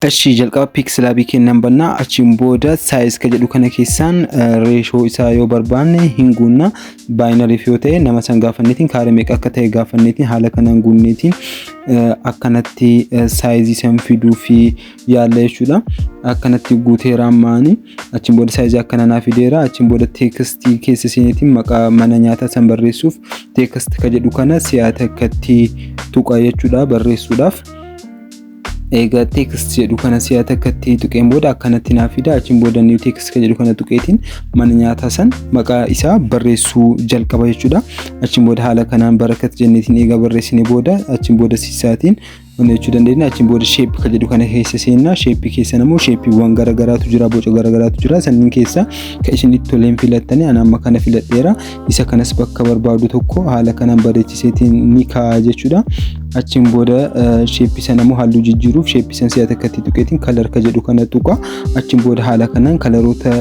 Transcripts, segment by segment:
Eshi jalqaba pixelaabii kennan bannaa achiin booda size ka jedhu kana keessaan ratio isaa yoo barbaanne hin guunna binary yoo ta'e nama san gaafanneetiin kaaree meeqa akka ta'e gaafanneetiin haala kanaan guunneetiin akkanatti size san fiduu fi yaalla jechuudha. Akkanatti guuteeraan maani achiin booda size akkana naa fideera achiin booda text keessa seeneetiin maqaa mana nyaataa san barreessuuf text ka jedhu kana si'aata akkatti tuqa jechuudha barreessuudhaaf. Egaa text jedhu kana si'aata akkatti tuqeen booda akkanatti naa fida achiin booda new text ka jedhu kana tuqeetiin mana nyaataa san maqaa isaa barreessuu jalqaba jechuudha. Achiin booda haala kanaan barakat jenneetiin egaa barreessine booda achiin booda sisaatiin hojjechuu dandeenya. Achiin booda shape ka jedhu kana keessa seenna shape keessa namoo shapeewwan garagaraatu jira boca garagaraatu jira sanniin keessa ka isin itti toleen filattanii ana amma kana filadheera isa kanas bakka barbaadu tokko haala kanaan bareechiseetiin ni kaa'a jechuudha. Achiin booda shape sana namoo halluu jijjiiruuf shape san si'aata akkatti tuqeetiin color ka jedhu kana tuqa achiin booda haala kanaan kalaroota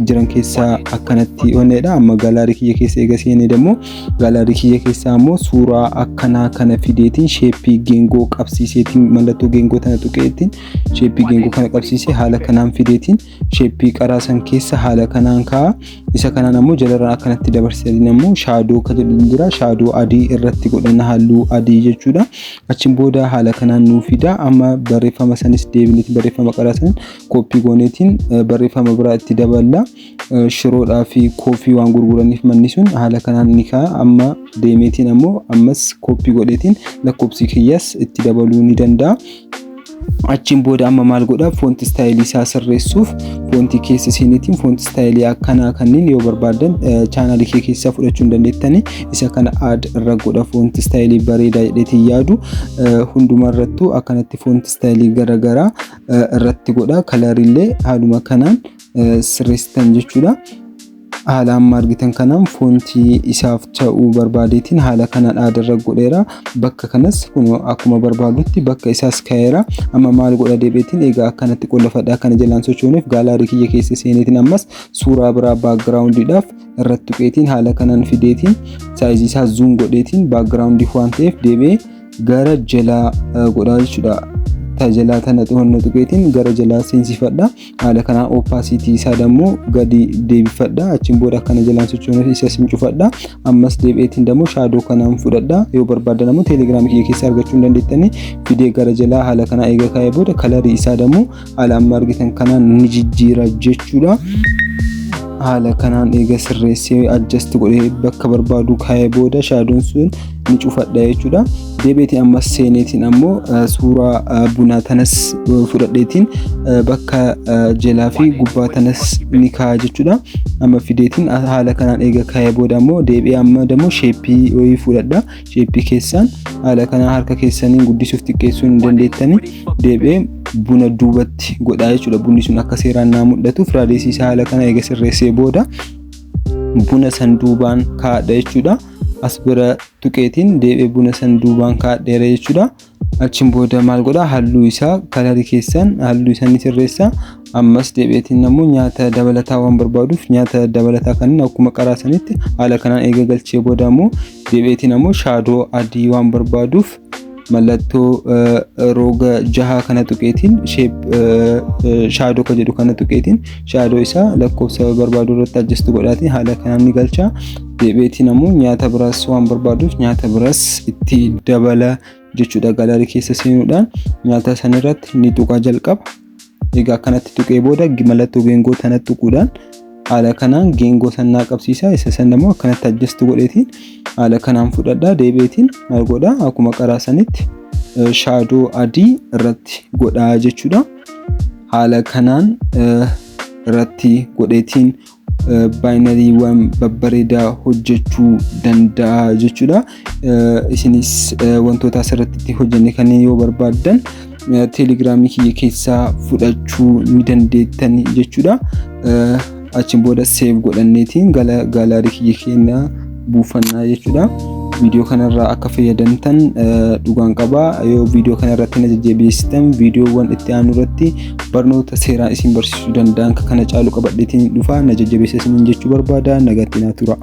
jiran keessaa akkanatti onneedha. Amma galaarii kiyya keessa eega seenee demoo galaarii kiyya keessaa ammoo suuraa akkanaa kana fideetiin shape geengoo qabsiiseetiin mallattoo geengoo tana tuqeetiin shape geengoo kana qabsiisee haala kanaan fideetiin shape qaraa san keessa haala kanaan kaa'a. Isa kanaan ammoo jalarraa akkanatti dabarseetiin ammoo shadow ka jedhu jira shadow adii irratti godhana halluu adii jechuudha. Achiin booda haala kanaan nuu fida amma barreeffama sanis deebineetiin barreeffama qaraa san koppii gooneetiin barreeffama biraa itti daballa shiroodhaa fi koofii waan gurguraniif manni sun haala kanaan ni kaa'a. Amma deemeetiin ammoo ammas koppii godheetiin lakkoofsi kiyyas itti dabaluu ni danda'a. Achiin booda amma maal godha font style isaa sirreessuuf fonti keessa seeneetiin font style akkanaa kanneen yoo barbaadan channel kee keessa fudhachuu dandeettani isa kana add irra godha font style bareedaa jedheetiin yaadu hundumarrattuu akkanatti font style garagaraa irratti godha kalarillee haaluma kanaan sirreessitan jechuudha. Haala amma argitan kanaan fontii isaaf ta'uu barbaadeetiin haala kanaan aadarra godheera bakka kanas akkuma barbaadutti bakka isaas kaa'eera. Amma maal godha deebiitiin egaa akkanatti qollafadha kana jalaan sochooneef gaalaarii kiyya keessa seeneetiin ammas suuraa biraa backgroundidhaaf irratti tuqeetiin haala kanaan fideetiin size isaa zoom godheetiin background waan ta'eef deebi'ee gara jalaa godha jechuudha. Tajaajila tana xumurnu tuqeetiin gara jalaa seensifadha haala kanaan opacity isaa dammoo gadi deebifadha achiin booda akkana jalaan sochoonuuf isa simcufadha ammas deebi'eetiin dammoo shadow kanaan fudhadha yoo barbaadan ammoo telegram kiyya keessa argachuu dandeettanii fidee gara jalaa haala kanaa eega kaa'ee booda kalarii isaa dammoo haala amma argitan kanaan ni jijjiira jechuudha. Haala kanaan eega sirreessee adjust godhee bakka barbaadu kaa'ee booda shadow'n sun ni cufadha jechuudha. Deebiitiin ammas seeneetiin ammoo suuraa bunaa tanas fudhadheetiin bakka jalaa fi gubbaa tanas ni kaa'a jechuudha. Amma fideetiin haala kanaan eega kaa'ee booda ammoo deebi'ee amma dammoo shape wayii fudhadha. Shape keessaan haala kanaan harka keessaniin guddisuuf xiqqeessuu hin dandeettani deebi'ee buna duubatti godhaa jechuudha. Bunni sun akka seeraan naa mul'atuuf raadiyeesii isaa haala kana eega sirreessee booda buna san duubaan kaa'adha jechuudha. As bira tuqeetiin deebi'ee buna san duubaan kaa'adheera jechuudha. Achiin booda maal godha halluu isaa kalarii keessaan halluu isaa ni sirreessa. Ammas deebi'eetiin ammoo nyaata dabalataa waan barbaaduuf nyaata dabalataa kanneen akkuma qaraa sanitti haala kanaan eega galchee booda ammoo deebi'eetiin ammoo shadow adii waan barbaaduuf mallattoo roga jaha kana tuqeetiin shape shadow ka jedhu kana tuqeetiin shadow isaa lakkoofsa barbaadu irratti adjust godhaatiin haala kanaan ni galcha. Deebi'eetiin ammoo nyaata biraas waan barbaaduuf nyaata biraas itti dabala jechuudha. Galaarii keessa seenuudhaan nyaata san irratti ni tuqaa jalqaba. Egaa akkanatti tuqee booda mallattoo geengoo tana tuquudhaan haala kanaan geengoo sanaa qabsiisa isa san immoo akkanatti adjust godheetiin haala kanaan fudhadha. Deebi'eetiin maal godha akkuma qaraa sanitti shadow adii irratti godha jechuudha. Haala kanaan irratti godheetiin binary waan babbareedaa hojjechuu danda'a jechuudha. Isinis wantoota asirratti hojjenne kanneen yoo barbaadan telegram kiyya keessaa fudhachuu ni dandeettan jechuudha. Achiin booda save godhanneetiin galaarii kiyya keenya buufannaa jechuudha. Video kanarraa akka fayyadamtan dhugaan qaba. Yoo video kanarratti na jajjabeessitan videoowwan itti aanu irratti barnoota seeraa isin barsiisuu danda'an kana caalu qabadheetiin dhufa na jajjabeessisan jechuu barbaada. Nagaatti naa tura.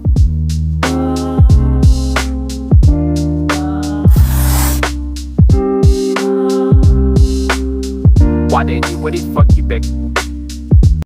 Why they do what it fuck you back.